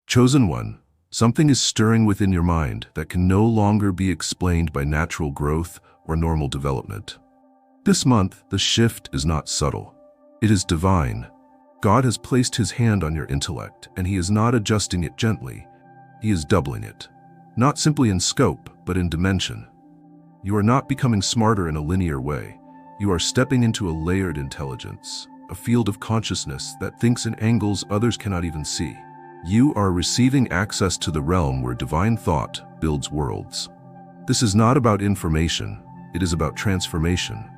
Chosen one, something is stirring within your mind that can no longer be explained by natural growth or normal development. This month, the shift is not subtle. It is divine. God has placed his hand on your intellect, and he is not adjusting it gently. He is doubling it. Not simply in scope, but in dimension. You are not becoming smarter in a linear way. You are stepping into a layered intelligence, a field of consciousness that thinks in angles others cannot even see. You are receiving access to the realm where divine thought builds worlds. This is not about information, it is about transformation.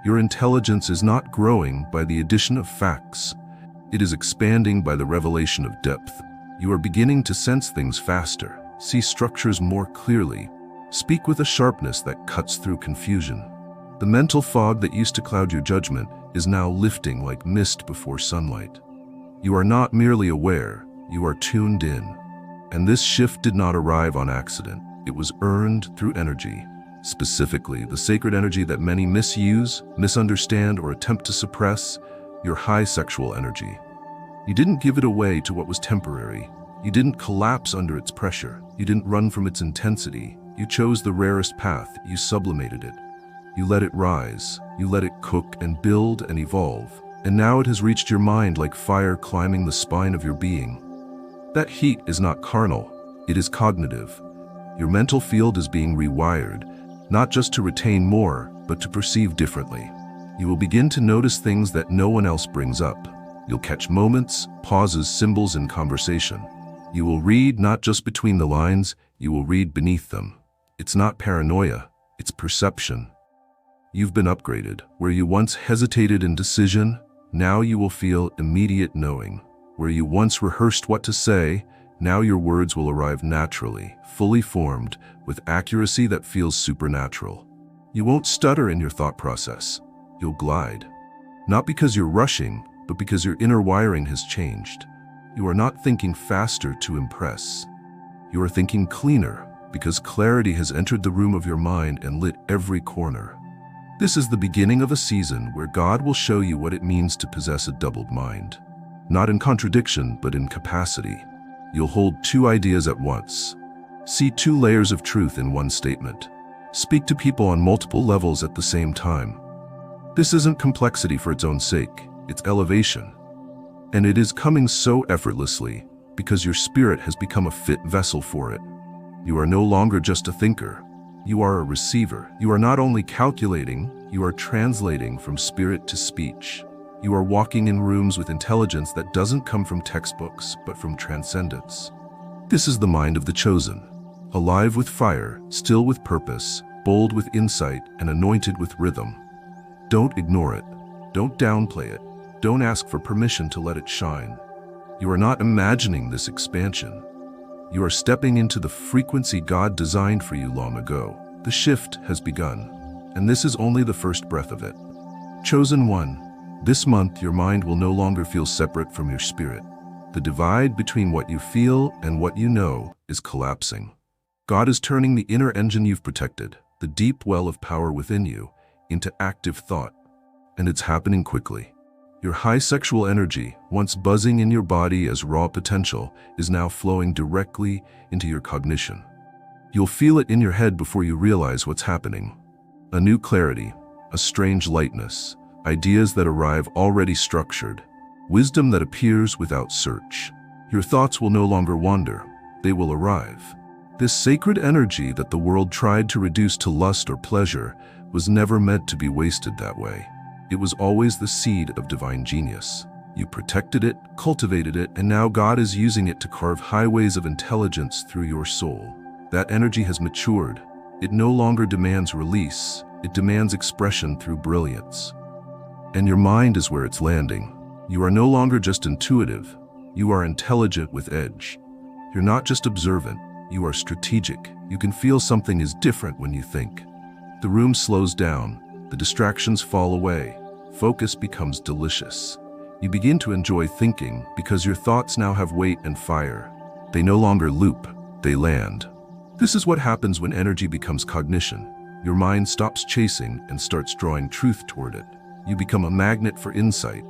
Your intelligence is not growing by the addition of facts. It is expanding by the revelation of depth. You are beginning to sense things faster, see structures more clearly, speak with a sharpness that cuts through confusion. The mental fog that used to cloud your judgment is now lifting like mist before sunlight. You are not merely aware, you are tuned in. And this shift did not arrive on accident. It was earned through energy. Specifically, the sacred energy that many misuse, misunderstand, or attempt to suppress, your high sexual energy. You didn't give it away to what was temporary. You didn't collapse under its pressure. You didn't run from its intensity. You chose the rarest path. You sublimated it. You let it rise. You let it cook and build and evolve. And now it has reached your mind like fire climbing the spine of your being. That heat is not carnal. It is cognitive. Your mental field is being rewired, not just to retain more, but to perceive differently. You will begin to notice things that no one else brings up. You'll catch moments, pauses, symbols in conversation. You will read not just between the lines, you will read beneath them. It's not paranoia, it's perception. You've been upgraded. Where you once hesitated in decision, now you will feel immediate knowing. Where you once rehearsed what to say, now your words will arrive naturally, fully formed, with accuracy that feels supernatural. You won't stutter in your thought process. You'll glide. Not because you're rushing, but because your inner wiring has changed. You are not thinking faster to impress. You are thinking cleaner, because clarity has entered the room of your mind and lit every corner. This is the beginning of a season where God will show you what it means to possess a doubled mind. Not in contradiction, but in capacity. You'll hold two ideas at once. See two layers of truth in one statement. Speak to people on multiple levels at the same time. This isn't complexity for its own sake, it's elevation. And it is coming so effortlessly because your spirit has become a fit vessel for it. You are no longer just a thinker. You are a receiver. You are not only calculating, you are translating from spirit to speech. You are walking in rooms with intelligence that doesn't come from textbooks, but from transcendence. This is the mind of the chosen. Alive with fire, still with purpose, bold with insight, and anointed with rhythm. Don't ignore it. Don't downplay it. Don't ask for permission to let it shine. You are not imagining this expansion. You are stepping into the frequency God designed for you long ago. The shift has begun, and this is only the first breath of it. Chosen one, this month your mind will no longer feel separate from your spirit. The divide between what you feel and what you know is collapsing. God is turning the inner engine you've protected, the deep well of power within you, into active thought. And it's happening quickly. Your high sexual energy, once buzzing in your body as raw potential, is now flowing directly into your cognition. You'll feel it in your head before you realize what's happening. A new clarity, a strange lightness, ideas that arrive already structured, wisdom that appears without search. Your thoughts will no longer wander, they will arrive. This sacred energy that the world tried to reduce to lust or pleasure was never meant to be wasted that way. It was always the seed of divine genius. You protected it, cultivated it, and now God is using it to carve highways of intelligence through your soul. That energy has matured. It no longer demands release. It demands expression through brilliance. And your mind is where it's landing. You are no longer just intuitive. You are intelligent with edge. You're not just observant. You are strategic. You can feel something is different when you think. The room slows down. The distractions fall away. Focus becomes delicious. You begin to enjoy thinking because your thoughts now have weight and fire. They no longer loop, they land. This is what happens when energy becomes cognition. Your mind stops chasing and starts drawing truth toward it. You become a magnet for insight.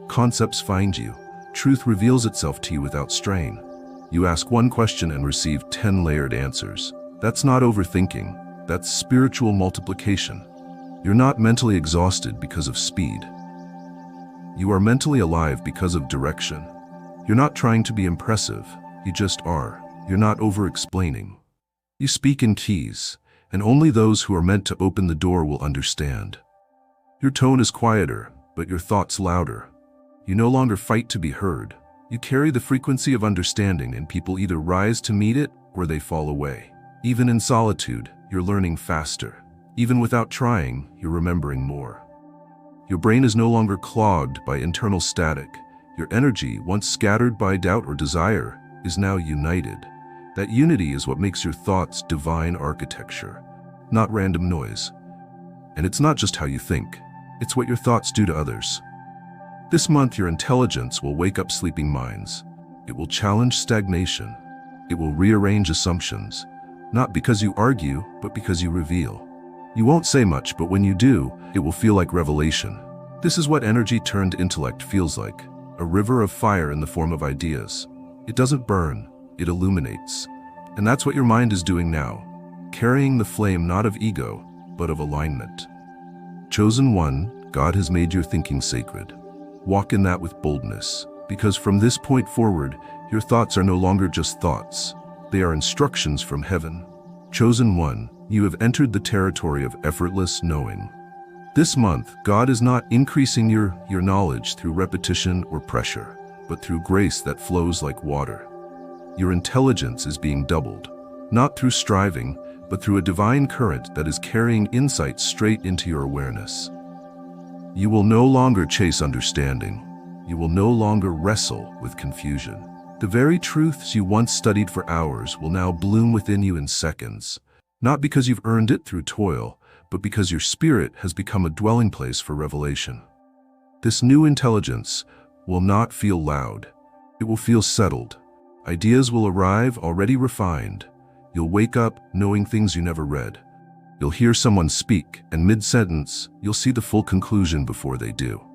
Concepts find you. Truth reveals itself to you without strain. You ask one question and receive 10 layered answers. That's not overthinking. That's spiritual multiplication. You're not mentally exhausted because of speed. You are mentally alive because of direction. You're not trying to be impressive. You just are. You're not over-explaining. You speak in keys, and only those who are meant to open the door will understand. Your tone is quieter, but your thoughts louder. You no longer fight to be heard. You carry the frequency of understanding, and people either rise to meet it or they fall away. Even in solitude, you're learning faster. Even without trying, you're remembering more. Your brain is no longer clogged by internal static. Your energy, once scattered by doubt or desire, is now united. That unity is what makes your thoughts divine architecture, not random noise. And it's not just how you think, it's what your thoughts do to others. This month, your intelligence will wake up sleeping minds. It will challenge stagnation. It will rearrange assumptions, not because you argue, but because you reveal. You won't say much, but when you do, it will feel like revelation. This is what energy turned intellect feels like, a river of fire in the form of ideas. It doesn't burn, it illuminates. And that's what your mind is doing now, carrying the flame not of ego, but of alignment. Chosen one, God has made your thinking sacred. Walk in that with boldness, because from this point forward, your thoughts are no longer just thoughts. They are instructions from heaven. Chosen one, you have entered the territory of effortless knowing. This month, God is not increasing your knowledge through repetition or pressure, but through grace that flows like water. Your intelligence is being doubled, not through striving, but through a divine current that is carrying insight straight into your awareness. You will no longer chase understanding. You will no longer wrestle with confusion. The very truths you once studied for hours will now bloom within you in seconds, not because you've earned it through toil, but because your spirit has become a dwelling place for revelation. This new intelligence will not feel loud. It will feel settled. Ideas will arrive already refined. You'll wake up knowing things you never read. You'll hear someone speak, and mid-sentence, you'll see the full conclusion before they do.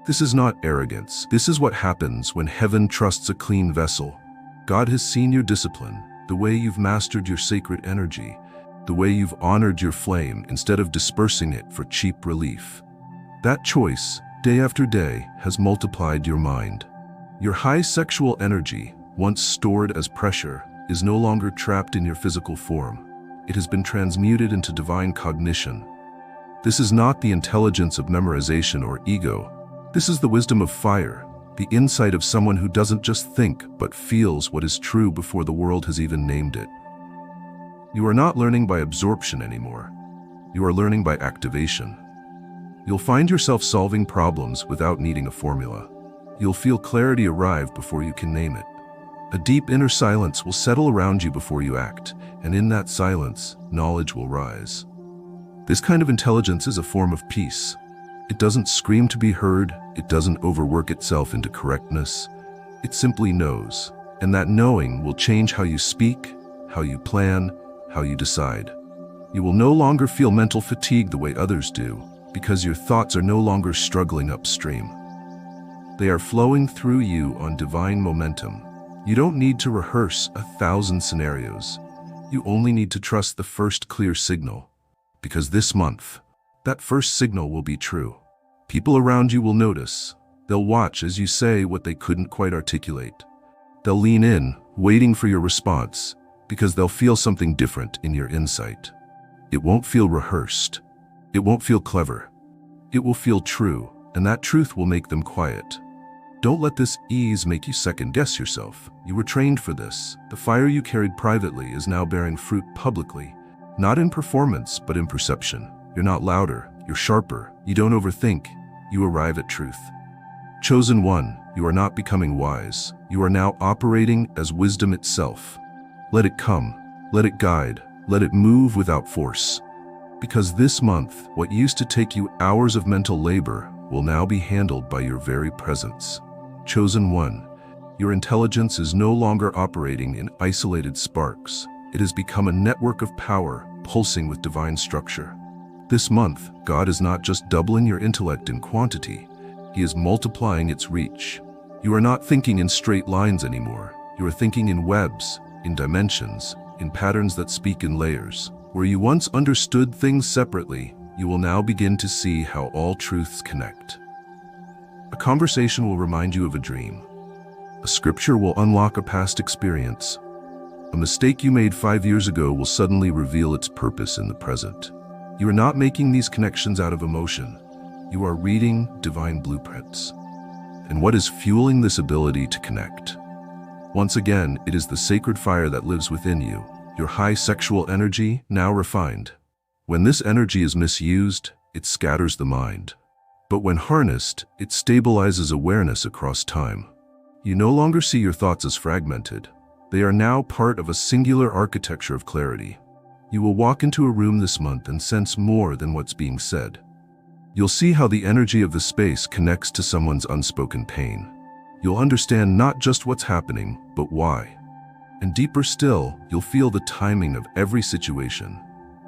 This is not arrogance. This is what happens when heaven trusts a clean vessel. God has seen your discipline, the way you've mastered your sacred energy, the way you've honored your flame instead of dispersing it for cheap relief. That choice, day after day, has multiplied your mind. Your high sexual energy, once stored as pressure, is no longer trapped in your physical form. It has been transmuted into divine cognition. This is not the intelligence of memorization or ego. This is the wisdom of fire, the insight of someone who doesn't just think, but feels what is true before the world has even named it. You are not learning by absorption anymore. You are learning by activation. You'll find yourself solving problems without needing a formula. You'll feel clarity arrive before you can name it. A deep inner silence will settle around you before you act, and in that silence, knowledge will rise. This kind of intelligence is a form of peace. It doesn't scream to be heard. It doesn't overwork itself into correctness. It simply knows, and that knowing will change how you speak, how you plan, how you decide. You will no longer feel mental fatigue the way others do, because your thoughts are no longer struggling upstream. They are flowing through you on divine momentum. You don't need to rehearse 1,000 scenarios. You only need to trust the first clear signal. Because this month, that first signal will be true. People around you will notice. They'll watch as you say what they couldn't quite articulate. They'll lean in, waiting for your response, because they'll feel something different in your insight. It won't feel rehearsed. It won't feel clever. It will feel true, and that truth will make them quiet. Don't let this ease make you second-guess yourself. You were trained for this. The fire you carried privately is now bearing fruit publicly, not in performance, but in perception. You're not louder, you're sharper, you don't overthink, you arrive at truth. Chosen one, you are not becoming wise. You are now operating as wisdom itself. Let it come, let it guide, let it move without force. Because this month, what used to take you hours of mental labor will now be handled by your very presence. Chosen one, your intelligence is no longer operating in isolated sparks. It has become a network of power, pulsing with divine structure. This month, God is not just doubling your intellect in quantity, He is multiplying its reach. You are not thinking in straight lines anymore. You are thinking in webs, in dimensions, in patterns that speak in layers. Where you once understood things separately, you will now begin to see how all truths connect. A conversation will remind you of a dream. A scripture will unlock a past experience. A mistake you made 5 years ago will suddenly reveal its purpose in the present. You are not making these connections out of emotion. You are reading divine blueprints. And what is fueling this ability to connect? Once again, it is the sacred fire that lives within you, your high sexual energy, now refined. When this energy is misused, it scatters the mind. But when harnessed, it stabilizes awareness across time. You no longer see your thoughts as fragmented. They are now part of a singular architecture of clarity. You will walk into a room this month and sense more than what's being said. You'll see how the energy of the space connects to someone's unspoken pain. You'll understand not just what's happening, but why. And deeper still, you'll feel the timing of every situation.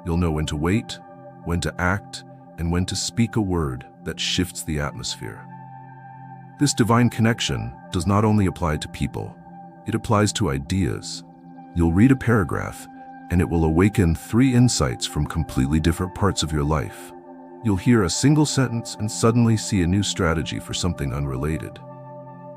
You'll know when to wait, when to act, and when to speak a word that shifts the atmosphere. This divine connection does not only apply to people, it applies to ideas. You'll read a paragraph, and it will awaken 3 insights from completely different parts of your life. You'll hear a single sentence and suddenly see a new strategy for something unrelated.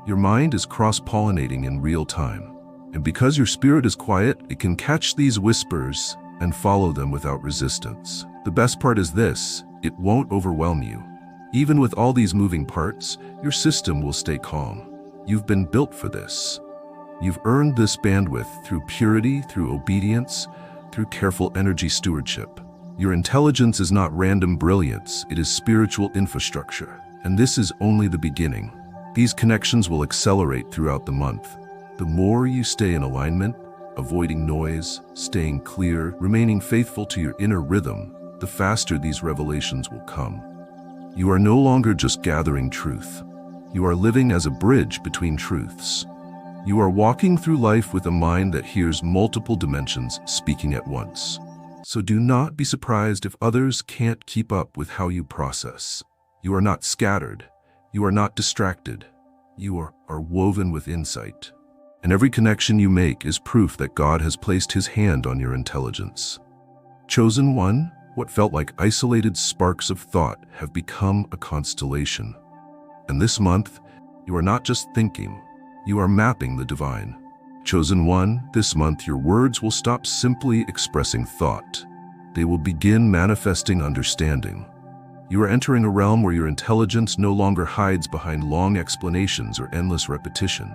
Your mind is cross-pollinating in real time, and because your spirit is quiet, it can catch these whispers and follow them without resistance. The best part is this: it won't overwhelm you. Even with all these moving parts, your system will stay calm. You've been built for this. You've earned this bandwidth through purity, through obedience, through careful energy stewardship. Your intelligence is not random brilliance, it is spiritual infrastructure. And this is only the beginning. These connections will accelerate throughout the month. The more you stay in alignment, avoiding noise, staying clear, remaining faithful to your inner rhythm, the faster these revelations will come. You are no longer just gathering truth. You are living as a bridge between truths. You are walking through life with a mind that hears multiple dimensions speaking at once. So do not be surprised if others can't keep up with how you process. You are not scattered. You are not distracted. You are woven with insight. And every connection you make is proof that God has placed His hand on your intelligence. Chosen one, what felt like isolated sparks of thought have become a constellation. And this month, you are not just thinking, you are mapping the divine. Chosen one, this month your words will stop simply expressing thought. They will begin manifesting understanding. You are entering a realm where your intelligence no longer hides behind long explanations or endless repetition.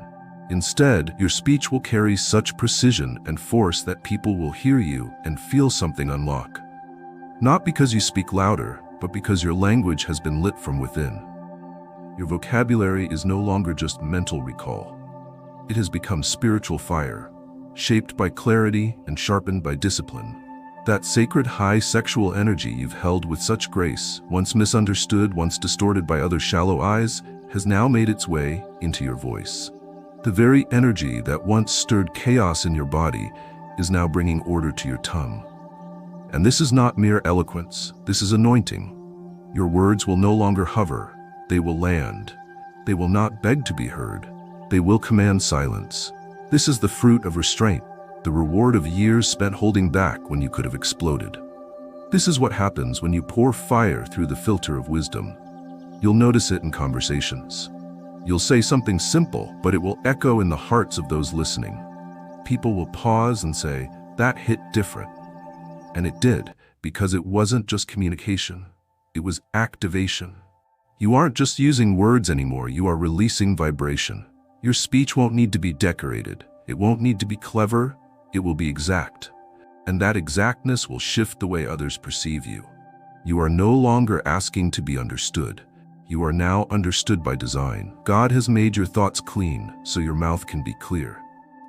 Instead, your speech will carry such precision and force that people will hear you and feel something unlock. Not because you speak louder, but because your language has been lit from within. Your vocabulary is no longer just mental recall. It has become spiritual fire, shaped by clarity and sharpened by discipline. That sacred high sexual energy you've held with such grace, once misunderstood, once distorted by others' shallow eyes, has now made its way into your voice. The very energy that once stirred chaos in your body is now bringing order to your tongue. And this is not mere eloquence, this is anointing. Your words will no longer hover, they will land. They will not beg to be heard, they will command silence. This is the fruit of restraint, the reward of years spent holding back when you could have exploded. This is what happens when you pour fire through the filter of wisdom. You'll notice it in conversations. You'll say something simple, but it will echo in the hearts of those listening. People will pause and say, "That hit different." And it did, because it wasn't just communication. It was activation. You aren't just using words anymore, you are releasing vibration. Your speech won't need to be decorated. It won't need to be clever. It will be exact. And that exactness will shift the way others perceive you. You are no longer asking to be understood. You are now understood by design. God has made your thoughts clean, so your mouth can be clear.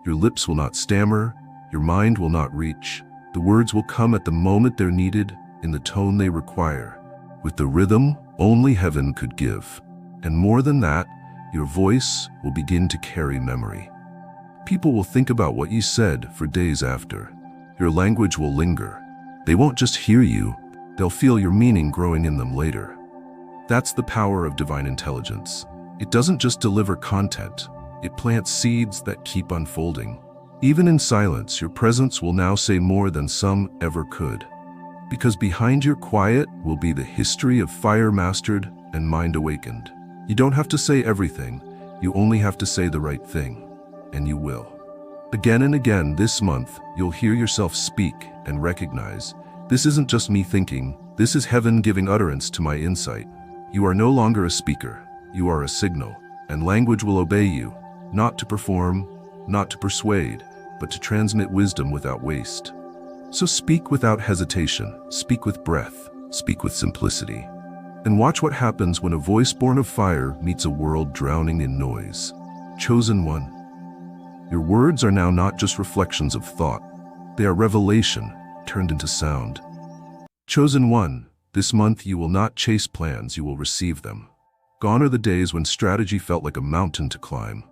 Your lips will not stammer. Your mind will not reach. The words will come at the moment they're needed, in the tone they require, with the rhythm only heaven could give. And more than that, your voice will begin to carry memory. People will think about what you said for days after. Your language will linger. They won't just hear you, they'll feel your meaning growing in them later. That's the power of divine intelligence. It doesn't just deliver content, It plants seeds that keep unfolding. Even in silence, your presence will now say more than some ever could. Because behind your quiet will be the history of fire mastered and mind awakened. You don't have to say everything, you only have to say the right thing, and you will. Again and again this month, you'll hear yourself speak and recognize, this isn't just me thinking, this is heaven giving utterance to my insight. You are no longer a speaker, you are a signal, and language will obey you, not to perform, not to persuade, but to transmit wisdom without waste. So speak without hesitation, speak with breath, speak with simplicity. And watch what happens when a voice born of fire meets a world drowning in noise. Chosen one. Your words are now not just reflections of thought, they are revelation turned into sound. Chosen one, this month you will not chase plans, you will receive them. Gone are the days when strategy felt like a mountain to climb.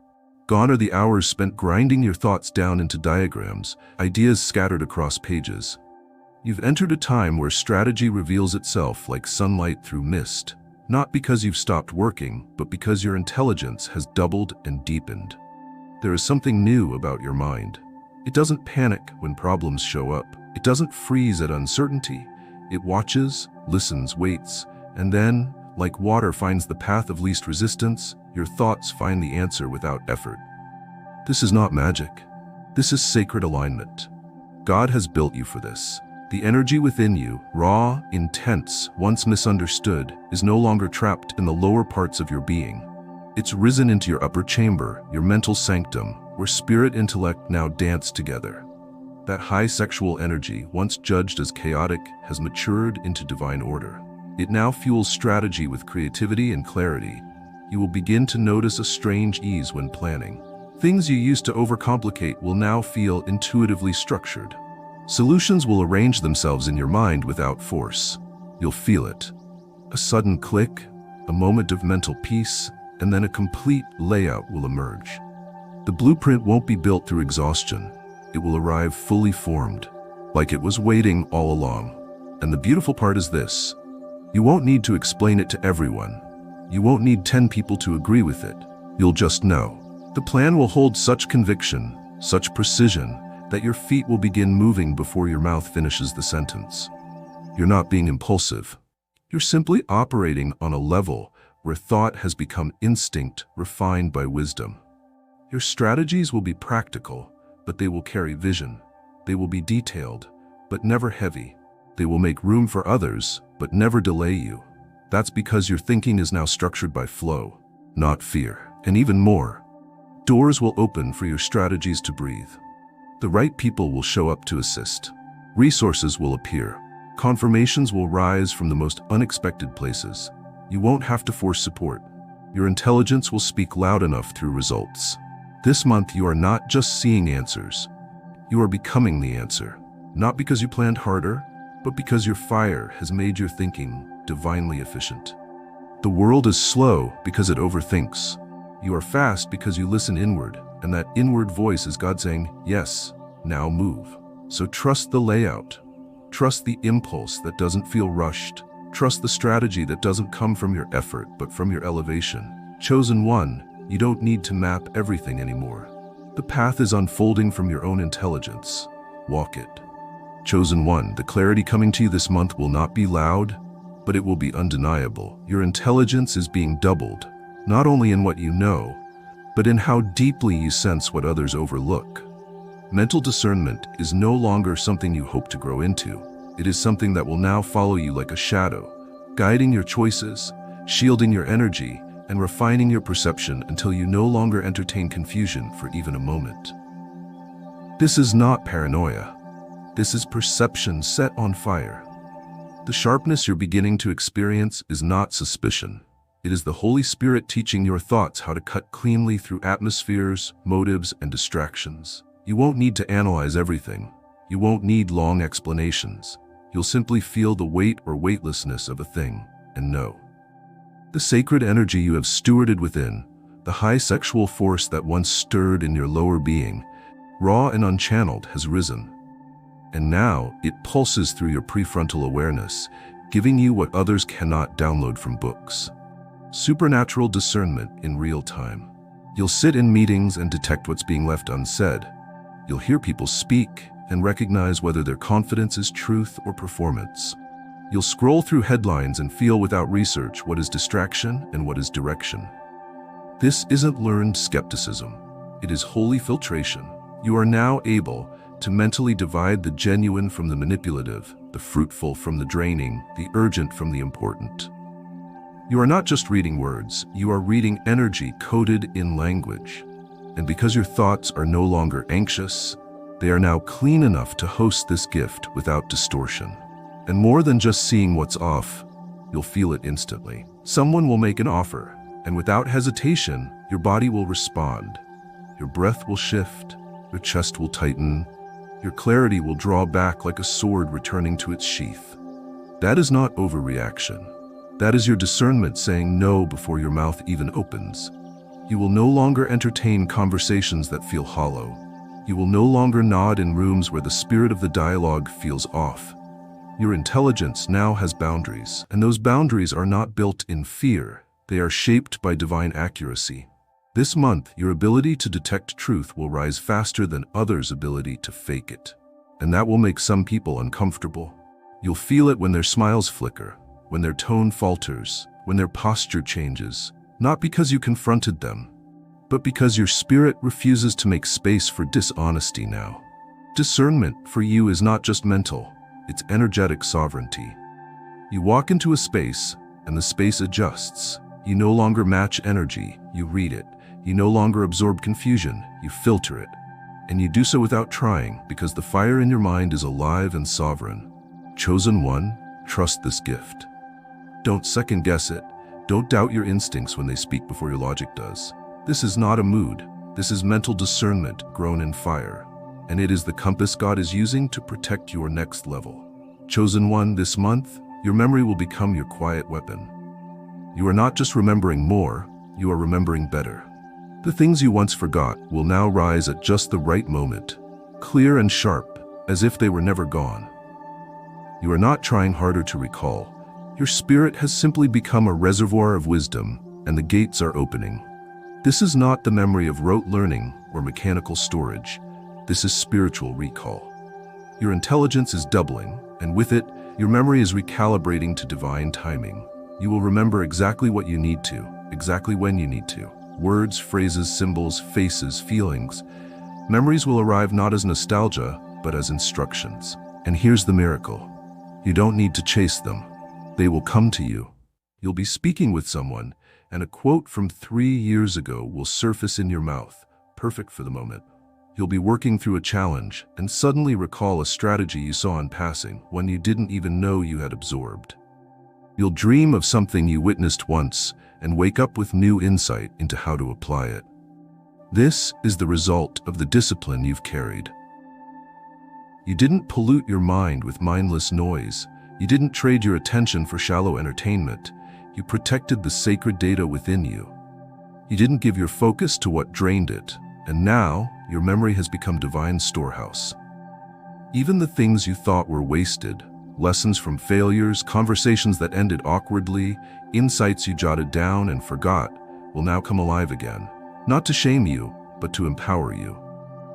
Gone are the hours spent grinding your thoughts down into diagrams, ideas scattered across pages. You've entered a time where strategy reveals itself like sunlight through mist, not because you've stopped working, but because your intelligence has doubled and deepened. There is something new about your mind. It doesn't panic when problems show up. It doesn't freeze at uncertainty. It watches, listens, waits, and then, like water finds the path of least resistance, your thoughts find the answer without effort. This is not magic. This is sacred alignment. God has built you for this. The energy within you, raw, intense, once misunderstood, is no longer trapped in the lower parts of your being. It's risen into your upper chamber, your mental sanctum, where spirit and intellect now dance together. That high sexual energy, once judged as chaotic, has matured into divine order. It now fuels strategy with creativity and clarity. You will begin to notice a strange ease when planning. Things you used to overcomplicate will now feel intuitively structured. Solutions will arrange themselves in your mind without force. You'll feel it. A sudden click, a moment of mental peace, and then a complete layout will emerge. The blueprint won't be built through exhaustion. It will arrive fully formed, like it was waiting all along. And the beautiful part is this: you won't need to explain it to everyone. You won't need 10 people to agree with it. You'll just know. The plan will hold such conviction, such precision, that your feet will begin moving before your mouth finishes the sentence. You're not being impulsive. You're simply operating on a level where thought has become instinct refined by wisdom. Your strategies will be practical, but they will carry vision. They will be detailed, but never heavy. They will make room for others, but never delay you. That's because your thinking is now structured by flow, not fear. And even more, doors will open for your strategies to breathe. The right people will show up to assist. Resources will appear. Confirmations will rise from the most unexpected places. You won't have to force support. Your intelligence will speak loud enough through results. This month you are not just seeing answers. You are becoming the answer. Not because you planned harder, but because your fire has made your thinking divinely efficient. The world is slow because it overthinks. You are fast because you listen inward, and that inward voice is God saying, yes, now move. So trust the layout. Trust the impulse that doesn't feel rushed. Trust the strategy that doesn't come from your effort, but from your elevation. Chosen one, you don't need to map everything anymore. The path is unfolding from your own intelligence. Walk it. Chosen one, the clarity coming to you this month will not be loud, but it will be undeniable. Your intelligence is being doubled, not only in what you know, but in how deeply you sense what others overlook. Mental discernment is no longer something you hope to grow into. It is something that will now follow you like a shadow, guiding your choices, shielding your energy, and refining your perception until you no longer entertain confusion for even a moment. This is not paranoia. This is perception set on fire. The sharpness you're beginning to experience is not suspicion. It is the Holy Spirit teaching your thoughts how to cut cleanly through atmospheres, motives, and distractions. You won't need to analyze everything. You won't need long explanations. You'll simply feel the weight or weightlessness of a thing and know. The sacred energy you have stewarded within, the high sexual force that once stirred in your lower being, raw and unchanneled, has risen. And now it pulses through your prefrontal awareness, giving you what others cannot download from books. Supernatural discernment in real time. You'll sit in meetings and detect what's being left unsaid. You'll hear people speak and recognize whether their confidence is truth or performance. You'll scroll through headlines and feel without research what is distraction and what is direction. This isn't learned skepticism. It is holy filtration. You are now able to mentally divide the genuine from the manipulative, the fruitful from the draining, the urgent from the important. You are not just reading words, you are reading energy coded in language. And because your thoughts are no longer anxious, they are now clean enough to host this gift without distortion. And more than just seeing what's off, you'll feel it instantly. Someone will make an offer, and without hesitation, your body will respond. Your breath will shift, your chest will tighten, your clarity will draw back like a sword returning to its sheath. That is not overreaction. That is your discernment saying no before your mouth even opens. You will no longer entertain conversations that feel hollow. You will no longer nod in rooms where the spirit of the dialogue feels off. Your intelligence now has boundaries, and those boundaries are not built in fear. They are shaped by divine accuracy. This month, your ability to detect truth will rise faster than others' ability to fake it. And that will make some people uncomfortable. You'll feel it when their smiles flicker, when their tone falters, when their posture changes, not because you confronted them, but because your spirit refuses to make space for dishonesty now. Discernment for you is not just mental, it's energetic sovereignty. You walk into a space, and the space adjusts. You no longer match energy, you read it. You no longer absorb confusion, you filter it. And you do so without trying, because the fire in your mind is alive and sovereign. Chosen one, trust this gift. Don't second guess it. Don't doubt your instincts when they speak before your logic does. This is not a mood. This is mental discernment grown in fire. And it is the compass God is using to protect your next level. Chosen one, this month, your memory will become your quiet weapon. You are not just remembering more, you are remembering better. The things you once forgot will now rise at just the right moment, clear and sharp, as if they were never gone. You are not trying harder to recall. Your spirit has simply become a reservoir of wisdom, and the gates are opening. This is not the memory of rote learning or mechanical storage. This is spiritual recall. Your intelligence is doubling, and with it, your memory is recalibrating to divine timing. You will remember exactly what you need to, exactly when you need to. Words, phrases, symbols, faces, feelings. Memories will arrive not as nostalgia, but as instructions. And here's the miracle. You don't need to chase them. They will come to you. You'll be speaking with someone, and a quote from 3 years ago will surface in your mouth, perfect for the moment. You'll be working through a challenge, and suddenly recall a strategy you saw in passing, one you didn't even know you had absorbed. You'll dream of something you witnessed once, and wake up with new insight into how to apply it. This is the result of the discipline you've carried. You didn't pollute your mind with mindless noise. You didn't trade your attention for shallow entertainment. You protected the sacred data within you. You didn't give your focus to what drained it, and now your memory has become divine storehouse. Even the things you thought were wasted, lessons from failures, conversations that ended awkwardly, insights you jotted down and forgot, will now come alive again. Not to shame you, but to empower you.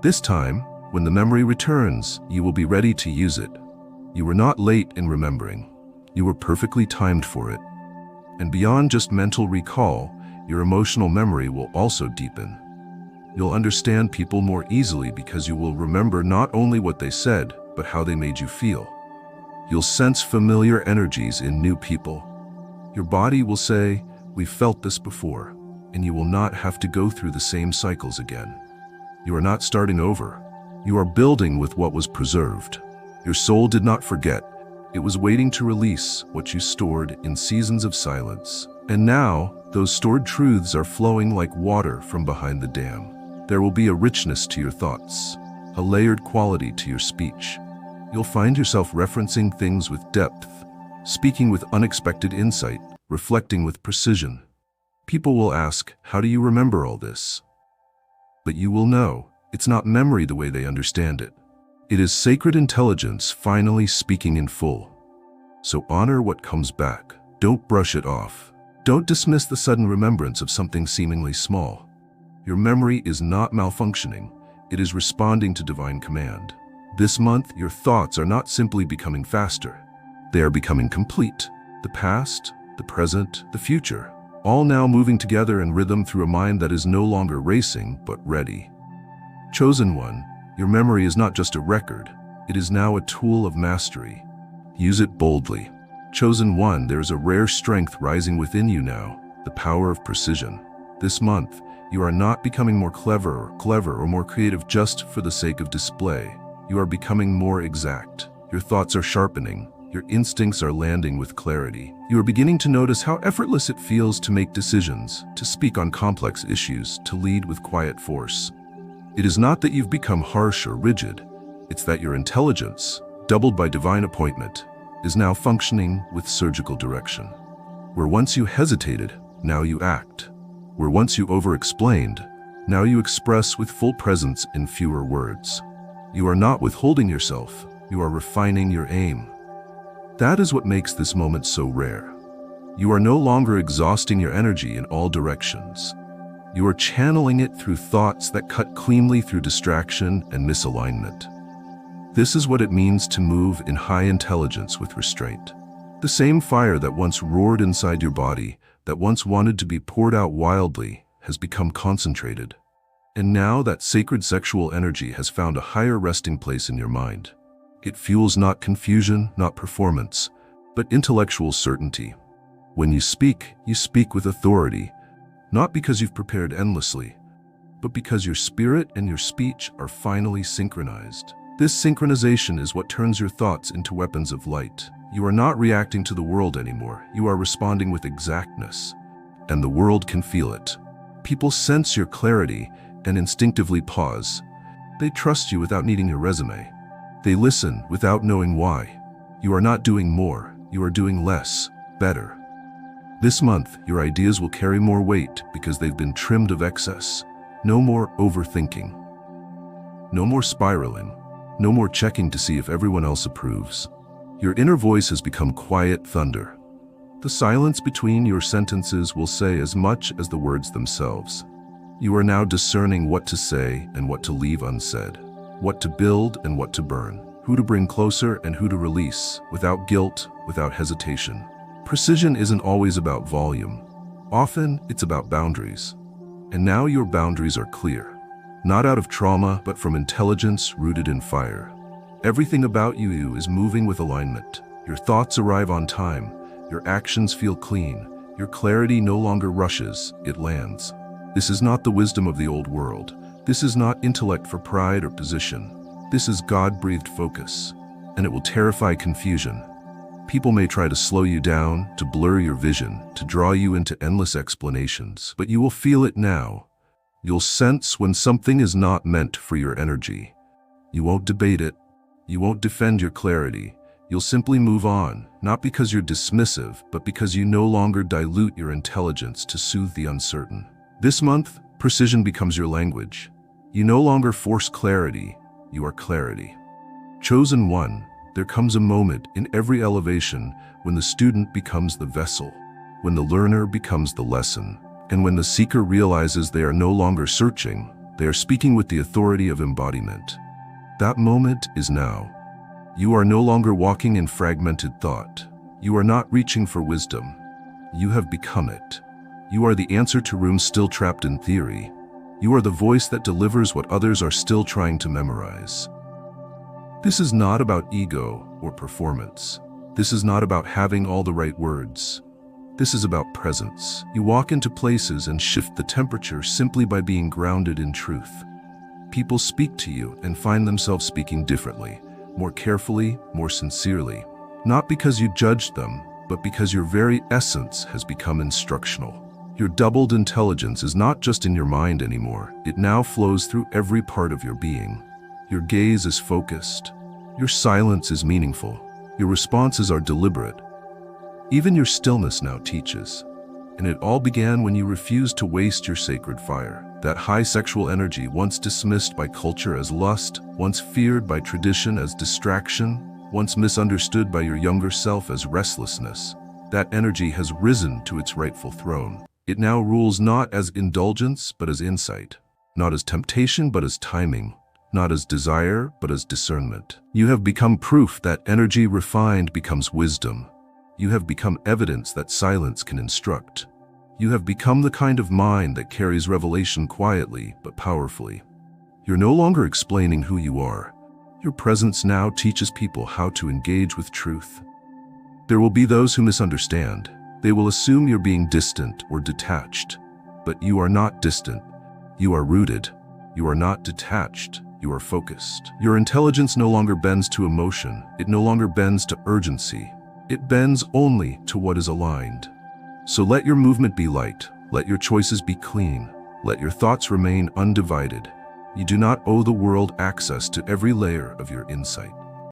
This time, when the memory returns, you will be ready to use it. You were not late in remembering. You were perfectly timed for it. And beyond just mental recall, your emotional memory will also deepen. You'll understand people more easily because you will remember not only what they said, but how they made you feel. You'll sense familiar energies in new people. Your body will say, "We've felt this before," and you will not have to go through the same cycles again. You are not starting over. You are building with what was preserved. Your soul did not forget. It was waiting to release what you stored in seasons of silence. And now, those stored truths are flowing like water from behind the dam. There will be a richness to your thoughts, a layered quality to your speech. You'll find yourself referencing things with depth, speaking with unexpected insight, reflecting with precision. People will ask, "How do you remember all this?" But you will know, it's not memory the way they understand it. It is sacred intelligence finally speaking in full. So honor what comes back. Don't brush it off. Don't dismiss the sudden remembrance of something seemingly small. Your memory is not malfunctioning, it is responding to divine command. This month, your thoughts are not simply becoming faster. They are becoming complete. The past, the present, the future, all now moving together in rhythm through a mind that is no longer racing, but ready. Chosen one, your memory is not just a record, it is now a tool of mastery. Use it boldly. Chosen one, there is a rare strength rising within you now, the power of precision. This month, you are not becoming more clever or more creative just for the sake of display. You are becoming more exact. Your thoughts are sharpening. Your instincts are landing with clarity. You are beginning to notice how effortless it feels to make decisions, to speak on complex issues, to lead with quiet force. It is not that you've become harsh or rigid. It's that your intelligence, doubled by divine appointment, is now functioning with surgical direction. Where once you hesitated, now you act. Where once you over-explained, now you express with full presence in fewer words. You are not withholding yourself, you are refining your aim. That is what makes this moment so rare. You are no longer exhausting your energy in all directions. You are channeling it through thoughts that cut cleanly through distraction and misalignment. This is what it means to move in high intelligence with restraint. The same fire that once roared inside your body, that once wanted to be poured out wildly, has become concentrated. And now that sacred sexual energy has found a higher resting place in your mind. It fuels not confusion, not performance, but intellectual certainty. When you speak with authority, not because you've prepared endlessly, but because your spirit and your speech are finally synchronized. This synchronization is what turns your thoughts into weapons of light. You are not reacting to the world anymore. You are responding with exactness, and the world can feel it. People sense your clarity and instinctively pause. They trust you without needing your resume. They listen without knowing why. You are not doing more, you are doing less, better. This month, your ideas will carry more weight because they've been trimmed of excess. No more overthinking. No more spiraling. No more checking to see if everyone else approves. Your inner voice has become quiet thunder. The silence between your sentences will say as much as the words themselves. You are now discerning what to say and what to leave unsaid, what to build and what to burn, who to bring closer and who to release, without guilt, without hesitation. Precision isn't always about volume. Often, it's about boundaries. And now your boundaries are clear, not out of trauma, but from intelligence rooted in fire. Everything about you is moving with alignment. Your thoughts arrive on time, your actions feel clean, your clarity no longer rushes, it lands. This is not the wisdom of the old world. This is not intellect for pride or position. This is God-breathed focus, and it will terrify confusion. People may try to slow you down, to blur your vision, to draw you into endless explanations, but you will feel it now. You'll sense when something is not meant for your energy. You won't debate it. You won't defend your clarity. You'll simply move on, not because you're dismissive, but because you no longer dilute your intelligence to soothe the uncertain. This month, precision becomes your language. You no longer force clarity, you are clarity. Chosen one, there comes a moment in every elevation when the student becomes the vessel, when the learner becomes the lesson, and when the seeker realizes they are no longer searching, they are speaking with the authority of embodiment. That moment is now. You are no longer walking in fragmented thought. You are not reaching for wisdom. You have become it. You are the answer to rooms still trapped in theory. You are the voice that delivers what others are still trying to memorize. This is not about ego or performance. This is not about having all the right words. This is about presence. You walk into places and shift the temperature simply by being grounded in truth. People speak to you and find themselves speaking differently, more carefully, more sincerely. Not because you judged them, but because your very essence has become instructional. Your doubled intelligence is not just in your mind anymore. It now flows through every part of your being. Your gaze is focused. Your silence is meaningful. Your responses are deliberate. Even your stillness now teaches. And it all began when you refused to waste your sacred fire. That high sexual energy, once dismissed by culture as lust, once feared by tradition as distraction, once misunderstood by your younger self as restlessness, that energy has risen to its rightful throne. It now rules not as indulgence but as insight, not as temptation but as timing, not as desire but as discernment. You have become proof that energy refined becomes wisdom. You have become evidence that silence can instruct. You have become the kind of mind that carries revelation quietly but powerfully. You're no longer explaining who you are. Your presence now teaches people how to engage with truth. There will be those who misunderstand. They will assume you're being distant or detached. But you are not distant. You are rooted. You are not detached. You are focused. Your intelligence no longer bends to emotion. It no longer bends to urgency. It bends only to what is aligned. So let your movement be light. Let your choices be clean. Let your thoughts remain undivided. You do not owe the world access to every layer of your insight.